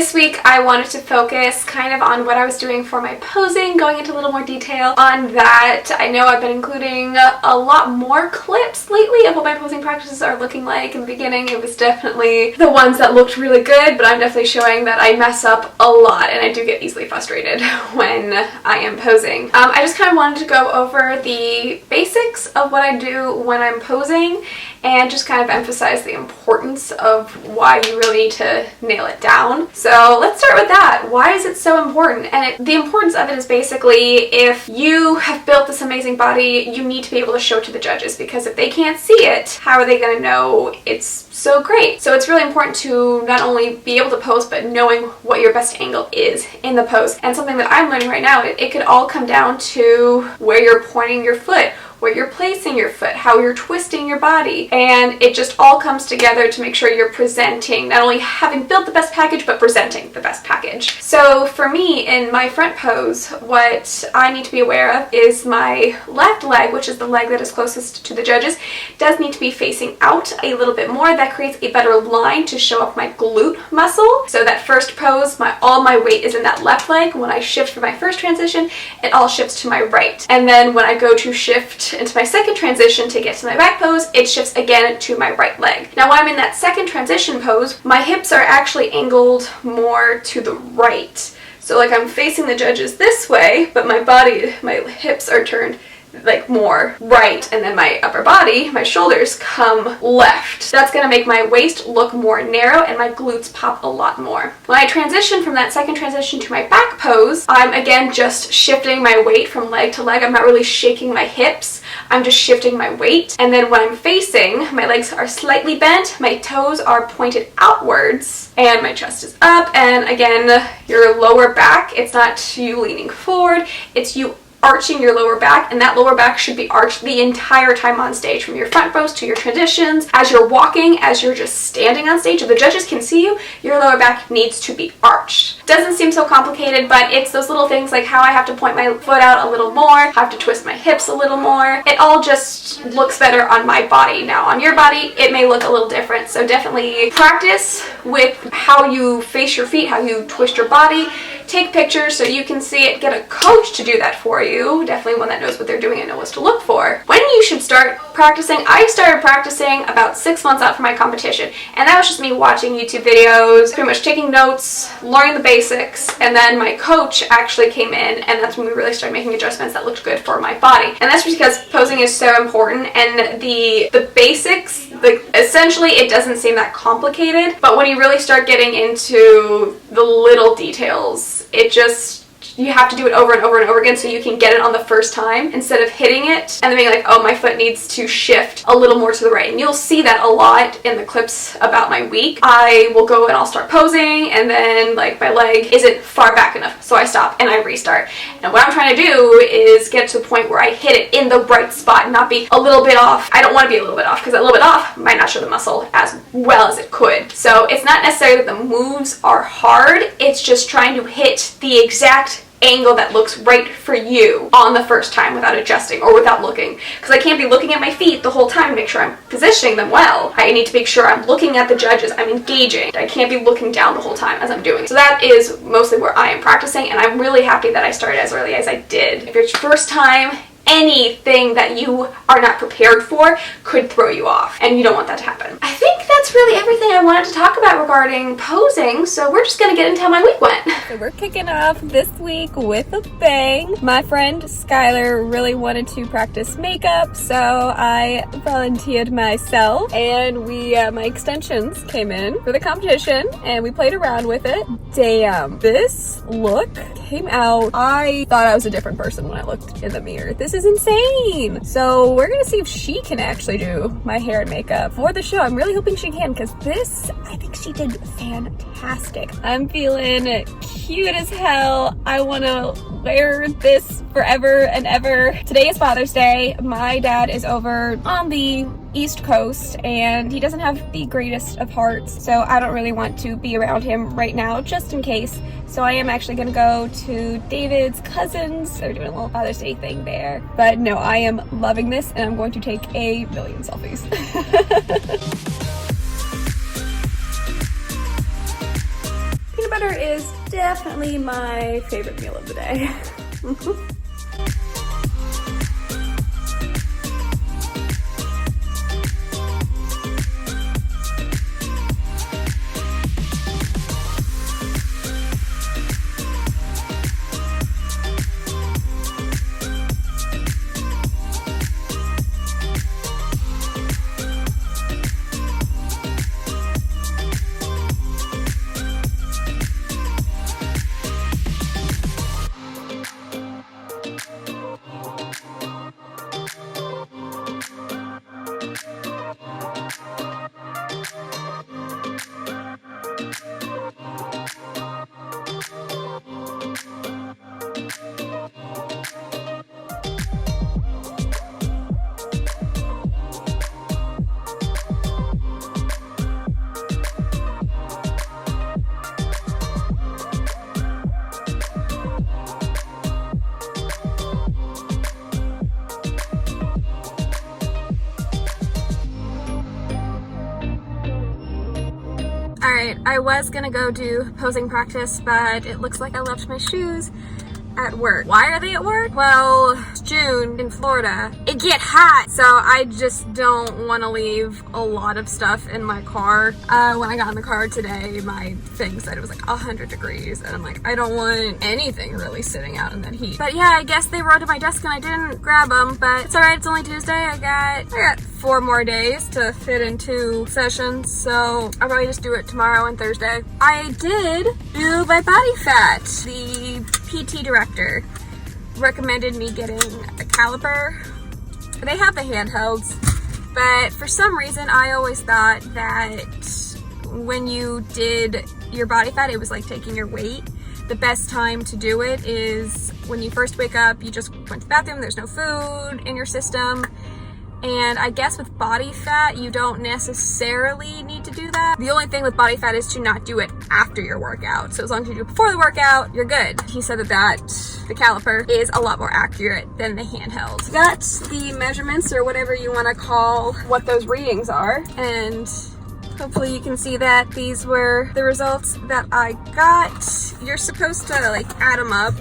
this week I wanted to focus kind of on what I was doing for my posing, going into a little more detail on that. I know I've been including a lot more clips lately of what my posing practices are looking like. In the beginning it was definitely the ones that looked really good, but I'm definitely showing that I mess up a lot and I do get easily frustrated when I am posing. I just kind of wanted to go over the basics of what I do when I'm posing and just kind of emphasize the importance of why you really need to nail it down. So let's start with that. Why is it so important? And the importance of it is basically, if you have built this amazing body, you need to be able to show to the judges, because if they can't see it, how are they going to know it's so great? So it's really important to not only be able to pose, but knowing what your best angle is in the pose. And something that I'm learning right now, it could all come down to where you're pointing your foot, where you're placing your foot, how you're twisting your body, and it just all comes together to make sure you're presenting, not only having built the best package, but presenting the best package. So for me, in my front pose, what I need to be aware of is my left leg, which is the leg that is closest to the judges, does need to be facing out a little bit more. That creates a better line to show off my glute muscle. So that first pose, all my weight is in that left leg. When I shift for my first transition, it all shifts to my right. And then when I go to shift into my second transition to get to my back pose, it shifts again to my right leg. Now when I'm in that second transition pose, my hips are actually angled more to the right. So like I'm facing the judges this way, but my hips are turned like more right, and then my upper body, my shoulders, come left. That's gonna make my waist look more narrow and my glutes pop a lot more. When I transition from that second transition to my back pose, I'm again just shifting my weight from leg to leg. I'm not really shaking my hips, I'm just shifting my weight. And then when I'm facing, my legs are slightly bent, my toes are pointed outwards, and my chest is up. And again, your lower back, it's not you leaning forward, it's you arching your lower back, and that lower back should be arched the entire time on stage, from your front pose to your transitions, as you're walking, as you're just standing on stage. If the judges can see you, your lower back needs to be arched. Doesn't seem so complicated, but it's those little things like how I have to point my foot out a little more, have to twist my hips a little more. It all just looks better on my body. Now on your body, it may look a little different, so definitely practice with how you face your feet, how you twist your body. Take pictures so you can see it. Get a coach to do that for you. Definitely one that knows what they're doing and knows what to look for. When you should start practicing, I started practicing about 6 months out from my competition, and that was just me watching YouTube videos, pretty much taking notes, learning the basics, and then my coach actually came in, and that's when we really started making adjustments that looked good for my body. And that's because posing is so important, and the basics, essentially it doesn't seem that complicated, but when you really start getting into the little details, you have to do it over and over and over again so you can get it on the first time, instead of hitting it and then being like, oh, my foot needs to shift a little more to the right. And you'll see that a lot in the clips about my week. I will go and I'll start posing, and then like my leg isn't far back enough, so I stop and I restart. And what I'm trying to do is get to the point where I hit it in the right spot, not be a little bit off. I don't want to be a little bit off, because a little bit off might not show the muscle as well as it could. So it's not necessarily that the moves are hard, it's just trying to hit the exact angle that looks right for you on the first time without adjusting or without looking, because I can't be looking at my feet the whole time to make sure I'm positioning them well. I need to make sure I'm looking at the judges, I'm engaging. I can't be looking down the whole time as I'm doing. So that is mostly where I am practicing, and I'm really happy that I started as early as I did. If it's your first time, anything that you are not prepared for could throw you off, and you don't want that to happen. I think that's really everything I wanted to talk about regarding posing, so we're just gonna get into how my week went. So we're kicking off this week with a bang. My friend Skylar really wanted to practice makeup, so I volunteered myself, and my extensions came in for the competition, and we played around with it. Damn, this look came out, I thought I was a different person when I looked in the mirror. This is insane. So we're gonna see if she can actually do my hair and makeup for the show. I'm really hoping she can, because this, I think she did fantastic. I'm feeling cute as hell. I want to wear this forever and ever. Today is Father's Day. My dad is over on the East Coast, and he doesn't have the greatest of hearts, so I don't really want to be around him right now, just in case. So I am actually gonna go to David's cousins. They're doing a little Father's Day thing there. But no, I am loving this, and I'm going to take a million selfies. Peanut butter is definitely my favorite meal of the day. Alright, I was gonna go do posing practice, but it looks like I left my shoes at work. Why are they at work? Well, it's June in Florida. It get hot, so I just don't want to leave a lot of stuff in my car. When I got in the car today, my thing said it was like 100 degrees, and I'm like, I don't want anything really sitting out in that heat. But yeah, I guess they were to my desk and I didn't grab them, but it's alright, it's only Tuesday. I got 4 more days to fit in 2 sessions, so I'll probably just do it tomorrow and Thursday. I did do my body fat. The PT director recommended me getting a caliper. They have the handhelds, but for some reason I always thought that when you did your body fat, it was like taking your weight. The best time to do it is when you first wake up, you just went to the bathroom, there's no food in your system. And I guess with body fat, you don't necessarily need to do that. The only thing with body fat is to not do it after your workout. So as long as you do it before the workout, you're good. He said that the caliper is a lot more accurate than the handheld. Got the measurements, or whatever you want to call what those readings are. And hopefully you can see that these were the results that I got. You're supposed to like add them up,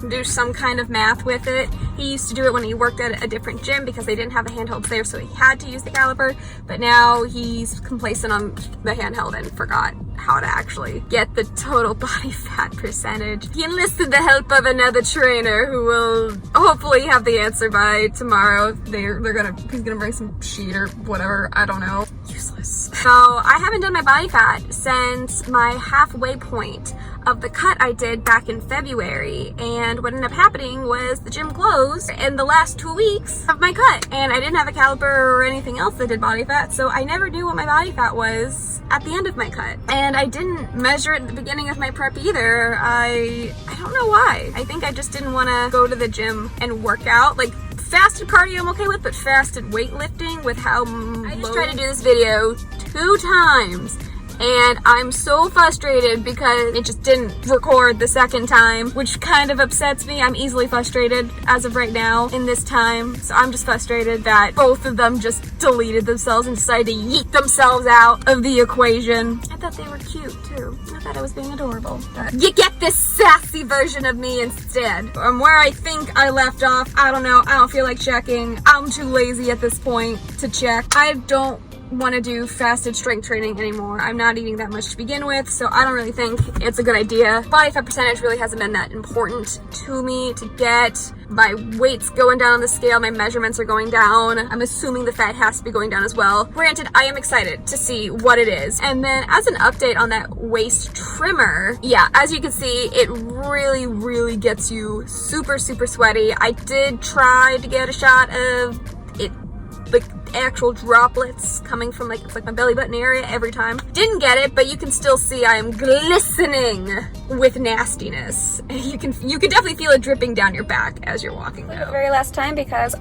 do some kind of math with it. He used to do it when he worked at a different gym because they didn't have the handhelds there, so he had to use the caliper, but now he's complacent on the handheld and forgot how to actually get the total body fat percentage. He enlisted the help of another trainer who will hopefully have the answer by tomorrow. He's gonna bring some sheet or whatever, I don't know. Useless. So I haven't done my body fat since my halfway point of the cut I did back in February, and what ended up happening was the gym closed in the last 2 weeks of my cut, and I didn't have a caliper or anything else that did body fat, so I never knew what my body fat was at the end of my cut. And I didn't measure it at the beginning of my prep either. I don't know why. I think I just didn't want to go to the gym and work out. Like, fasted cardio I'm okay with, but fasted weightlifting with how I just tried to do this video 2 times. And I'm so frustrated because it just didn't record the second time, which kind of upsets me. I'm easily frustrated as of right now in this time. So I'm just frustrated that both of them just deleted themselves and decided to yeet themselves out of the equation. I thought they were cute too. I thought I was being adorable. But you get this sassy version of me instead. From where I think I left off, I don't know. I don't feel like checking. I'm too lazy at this point to check. I don't want to do fasted strength training anymore. I'm not eating that much to begin with, so I don't really think it's a good idea. Body fat percentage really hasn't been that important to me to get. My weight's going down on the scale, my measurements are going down. I'm assuming the fat has to be going down as well. Granted, I am excited to see what it is. And then as an update on that waist trimmer, yeah, as you can see, it really gets you super sweaty. I did try to get a shot of it, like actual droplets coming from like, it's like my belly button area every time. Didn't get it, but you can still see I am glistening with nastiness. You can definitely feel it dripping down your back as you're walking though. The very last time, because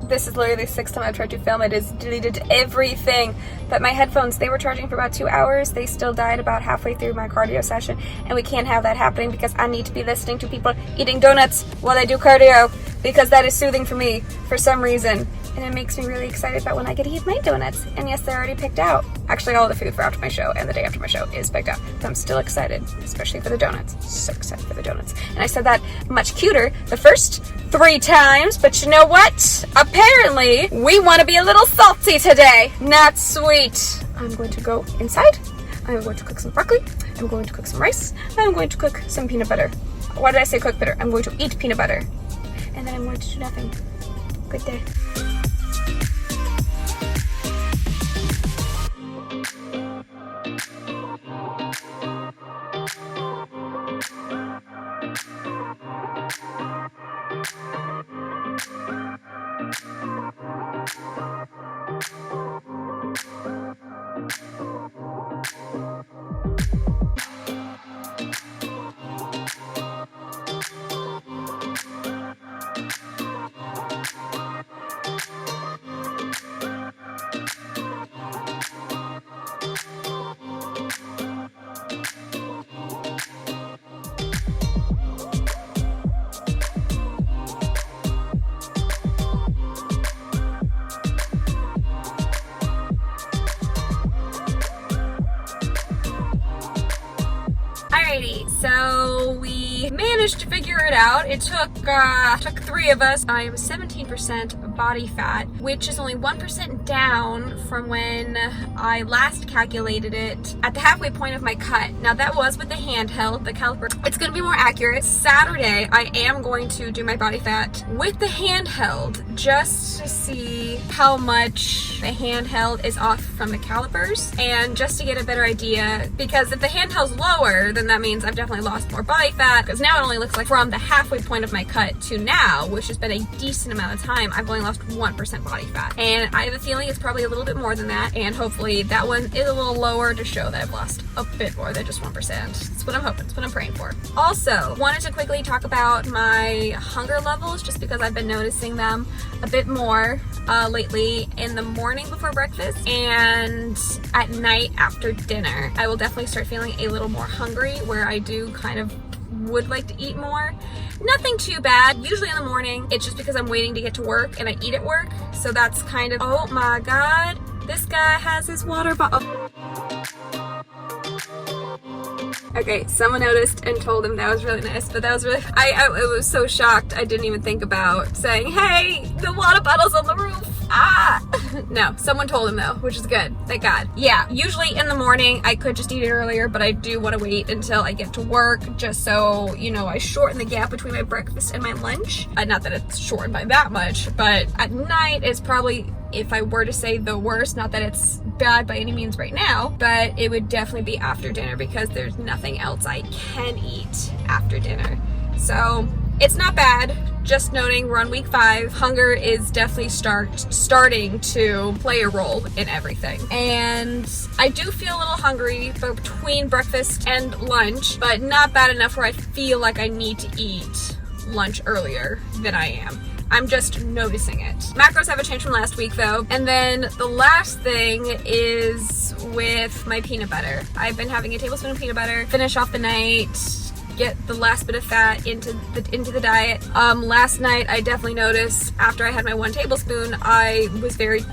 this is literally the 6th time I've tried to film it, is deleted everything. But my headphones, they were charging for about 2 hours. They still died about halfway through my cardio session, and we can't have that happening because I need to be listening to people eating donuts while I do cardio, because that is soothing for me for some reason. And it makes me really excited about when I get to eat my donuts. And yes, they're already picked out. Actually, all the food for after my show and the day after my show is picked out. But I'm still excited, especially for the donuts. So excited for the donuts. And I said that much cuter the first 3 times, but you know what? Apparently, we want to be a little salty today, not sweet. I'm going to go inside. I'm going to cook some broccoli. I'm going to cook some rice. I'm going to cook some peanut butter. Why did I say cook butter? I'm going to eat peanut butter. And then I'm going to do nothing. Good day. Alrighty, so we managed to figure it out. It took 3 of us. I was 17% body fat, which is only 1% down from when I last calculated it at the halfway point of my cut. Now that was with the handheld, the caliper. It's gonna be more accurate. Saturday, I am going to do my body fat with the handheld just to see how much the handheld is off from the calipers and just to get a better idea, because if the handheld's lower, then that means I've definitely lost more body fat, because now it only looks like from the halfway point of my cut to now, which has been a decent amount of time, I've only lost 1% body fat. And I have a feeling it's probably a little bit more than that, and hopefully that one is a little lower to show that I've lost a bit more than just 1%. That's what I'm hoping, that's what I'm praying for. Also, wanted to quickly talk about my hunger levels, just because I've been noticing them a bit more lately in the morning before breakfast and at night after dinner. I will definitely start feeling a little more hungry, where I do kind of would like to eat more. Nothing too bad. Usually in the morning, it's just because I'm waiting to get to work and I eat at work. So that's kind of, oh my God, this guy has his water bottle. Okay, someone noticed and told him that was really nice, but that was really, I was so shocked I didn't even think about saying, hey, the water bottle's on the roof. Ah! No, someone told him though, which is good. Thank God. Yeah, usually in the morning I could just eat it earlier, but I do want to wait until I get to work just so, you know, I shorten the gap between my breakfast and my lunch. Not that it's shortened by that much, but at night it's probably, if I were to say the worst, not that it's bad by any means right now, but it would definitely be after dinner, because there's nothing else I can eat after dinner. So it's not bad. Just noting, we're on week 5. Hunger is definitely starting to play a role in everything. And I do feel a little hungry between breakfast and lunch, but not bad enough where I feel like I need to eat lunch earlier than I am. I'm just noticing it. Macros haven't changed from last week though. And then the last thing is with my peanut butter. I've been having a tablespoon of peanut butter, finish off the night, get the last bit of fat into the diet. Last night I definitely noticed after I had my 1 tablespoon, I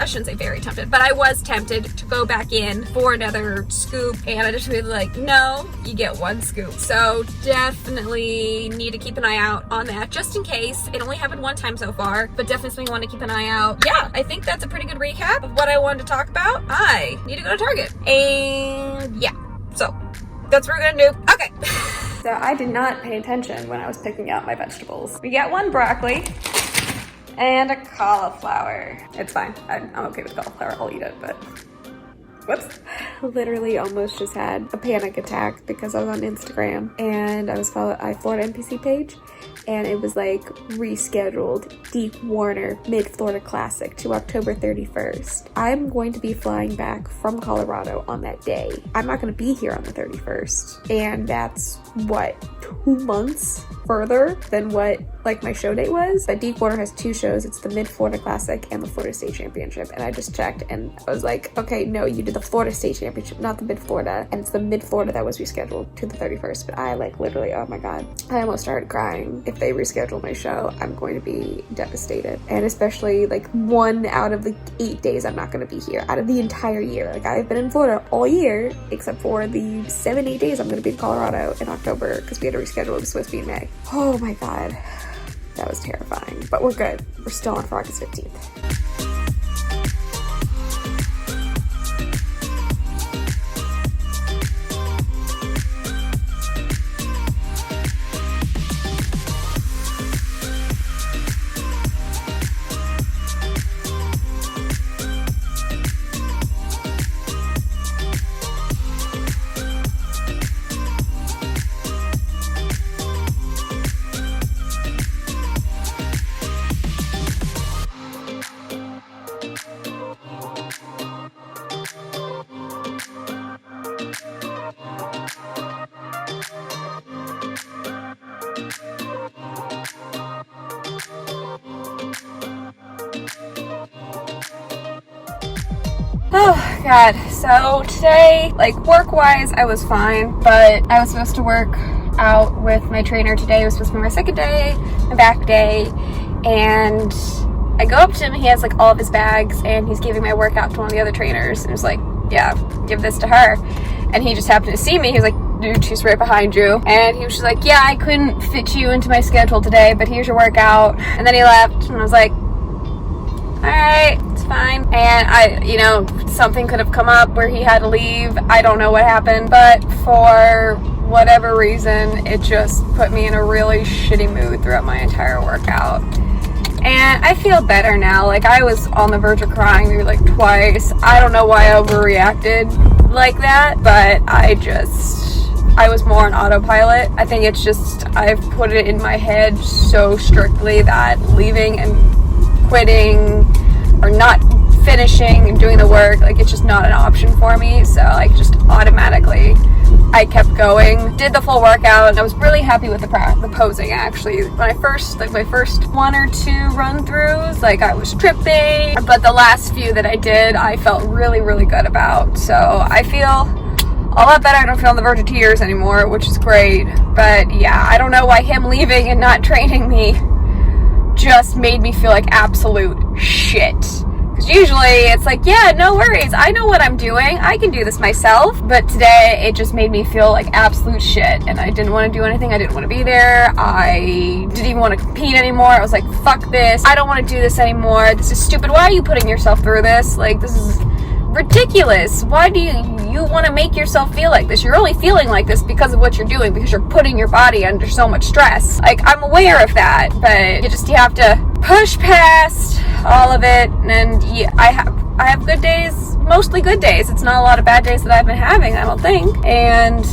shouldn't say very tempted, but I was tempted to go back in for another scoop, and I just really like, no, you get 1 scoop. So definitely need to keep an eye out on that, just in case. It only happened 1 time so far, but definitely something you want to keep an eye out. Yeah, I think that's a pretty good recap of what I wanted to talk about. I need to go to Target. And yeah, so that's what we're gonna do. Okay. So I did not pay attention when I was picking out my vegetables. We got 1 broccoli and a cauliflower. It's fine. I'm okay with cauliflower. I'll eat it, but whoops. Literally almost just had a panic attack because I was on Instagram and I followed NPC page, and it was like rescheduled Deep Warner Mid-Florida Classic to October 31st. I'm going to be flying back from Colorado on that day. I'm not going to be here on the 31st, and that's what, 2 months further than what like my show date was. But Deepwater has 2 shows. It's the Mid-Florida Classic and the Florida State Championship. And I just checked and I was like, okay, no, you did the Florida State Championship, not the Mid-Florida. And it's the Mid-Florida that was rescheduled to the 31st. But I like literally, oh my God, I almost started crying. If they reschedule my show, I'm going to be devastated. And especially like 1 out of the 8 days I'm not going to be here out of the entire year. Like I've been in Florida all year, except for the 7-8 days I'm going to be in Colorado in October because we had to reschedule. It was supposed to be in May. Oh my God. That was terrifying, but we're good. We're still on for August 15th. Oh God, so today, like work-wise, I was fine, but I was supposed to work out with my trainer today. It was supposed to be my second day, my back day, and I go up to him, he has like all of his bags, and he's giving my workout to one of the other trainers, and he's like, yeah, give this to her. And he just happened to see me, he was like, dude, she's right behind you. And he was just like, yeah, I couldn't fit you into my schedule today, but here's your workout. And then he left, and I was like, alright, it's fine. And something could have come up where he had to leave. I don't know what happened, but for whatever reason, it just put me in a really shitty mood throughout my entire workout. And I feel better now. Like, I was on the verge of crying maybe like twice. I don't know why I overreacted like that, but I was more on autopilot. I think it's just, I've put it in my head so strictly that leaving and quitting or not finishing and doing the work, like it's just not an option for me. So like just automatically I kept going, did the full workout, and I was really happy with the posing actually. When I first, like my first 1 or 2 run throughs, like I was tripping, but the last few that I did, I felt really, really good about. So I feel a lot better. I don't feel on the verge of tears anymore, which is great. But yeah, I don't know why him leaving and not training me just made me feel like absolute shit. Because usually it's like, yeah, no worries, I know what I'm doing, I can do this myself. But today it just made me feel like absolute shit, and I didn't want to do anything. I didn't want to be there. I didn't even want to compete anymore. I was like, fuck this, I don't want to do this anymore. This is stupid. Why are you putting yourself through this? Like, this is ridiculous. Why do you want to make yourself feel like this? You're only feeling like this because of what you're doing, because you're putting your body under so much stress. Like, I'm aware of that, but you have to push past all of it. And yeah, I have good days, mostly good days. It's not a lot of bad days that I've been having, I don't think. And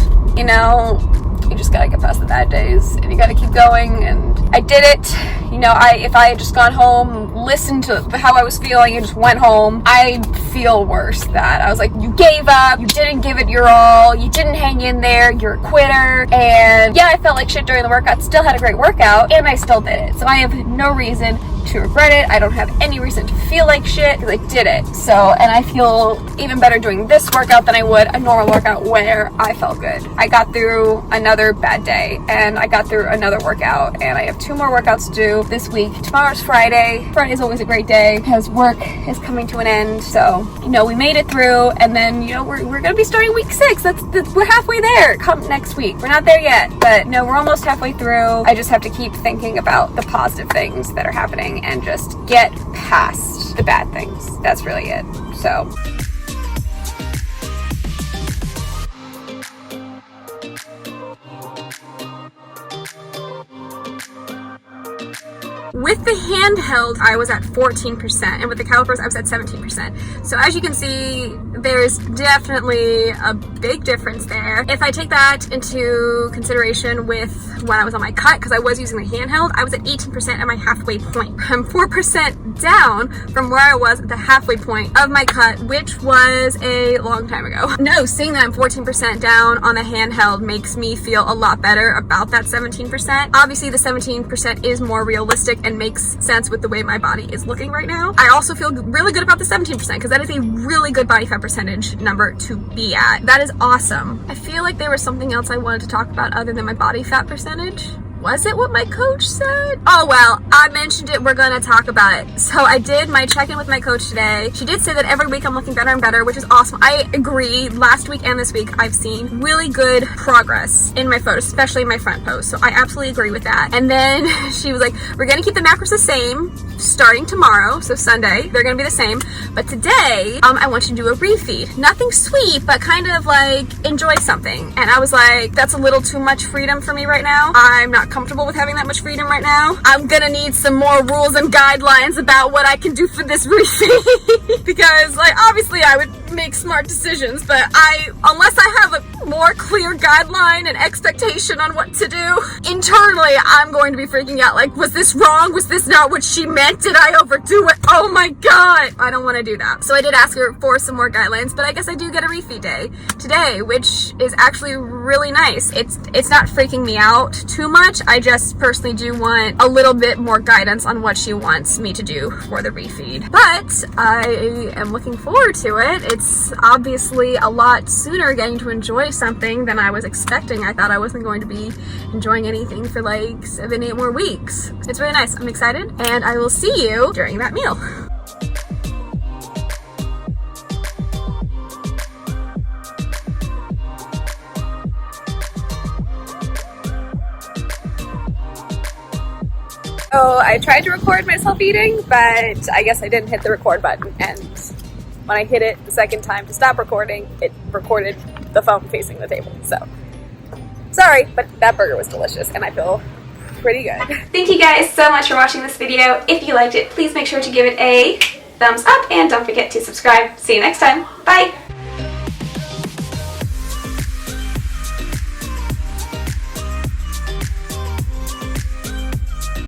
you just gotta get past the bad days, and you gotta keep going. And I did it. If I had just gone home, listened to how I was feeling, and just went home, I'd feel worse. That I was like, you gave up, you didn't give it your all, you didn't hang in there, you're a quitter. And yeah, I felt like shit during the workout, still had a great workout, and I still did it. So I have no reason to regret it. I don't have any reason to feel like shit because I did it. So, and I feel even better doing this workout than I would a normal workout where I felt good. I got through another bad day, and I got through another workout, and I have 2 more workouts to do this week. Tomorrow's Friday. Friday's always a great day because work is coming to an end. So, we made it through, and then, we're gonna be starting week 6. We're halfway there. Come next week. We're not there yet, but no, we're almost halfway through. I just have to keep thinking about the positive things that are happening and just get past the bad things. That's really it. So With the handheld, I was at 14%, and with the calipers, I was at 17%. So as you can see, there's definitely a big difference there. If I take that into consideration with when I was on my cut, because I was using the handheld, I was at 18% at my halfway point. I'm 4% down from where I was at the halfway point of my cut, which was a long time ago. No, seeing that I'm 14% down on the handheld makes me feel a lot better about that 17%. Obviously, the 17% is more realistic and makes sense with the way my body is looking right now. I also feel really good about the 17% because that is a really good body fat percentage number to be at. That is awesome. I feel like there was something else I wanted to talk about other than my body fat percentage. Was it what my coach said? Oh well, I mentioned it, we're gonna talk about it. So I did my check-in with my coach today. She did say that every week I'm looking better and better, which is awesome. I agree, last week and this week I've seen really good progress in my photos, especially in my front pose. So I absolutely agree with that. And then she was like, we're gonna keep the macros the same starting tomorrow, so Sunday, they're gonna be the same. But today, I want you to do a refeed. Nothing sweet, but kind of like enjoy something. And I was like, that's a little too much freedom for me right now. I'm not comfortable with having that much freedom right now. I'm gonna need some more rules and guidelines about what I can do for this refeed because like obviously I would make smart decisions, but unless I have a more clear guideline and expectation on what to do, internally I'm going to be freaking out like, was this wrong? Was this not what she meant? Did I overdo it? Oh my god, I don't want to do that. So I did ask her for some more guidelines, but I guess I do get a refeed day today, which is actually really nice. It's not freaking me out too much. I just personally do want a little bit more guidance on what she wants me to do for the refeed. But I am looking forward to it. It's obviously a lot sooner getting to enjoy something than I was expecting. I thought I wasn't going to be enjoying anything for like 7-8 more weeks. It's really nice. I'm excited, and I will see you during that meal. So I tried to record myself eating, but I guess I didn't hit the record button, and when I hit it the second time to stop recording, it recorded the phone facing the table. So sorry, but that burger was delicious and I feel pretty good. Thank you guys so much for watching this video. If you liked it, please make sure to give it a thumbs up and don't forget to subscribe. See you next time. Bye!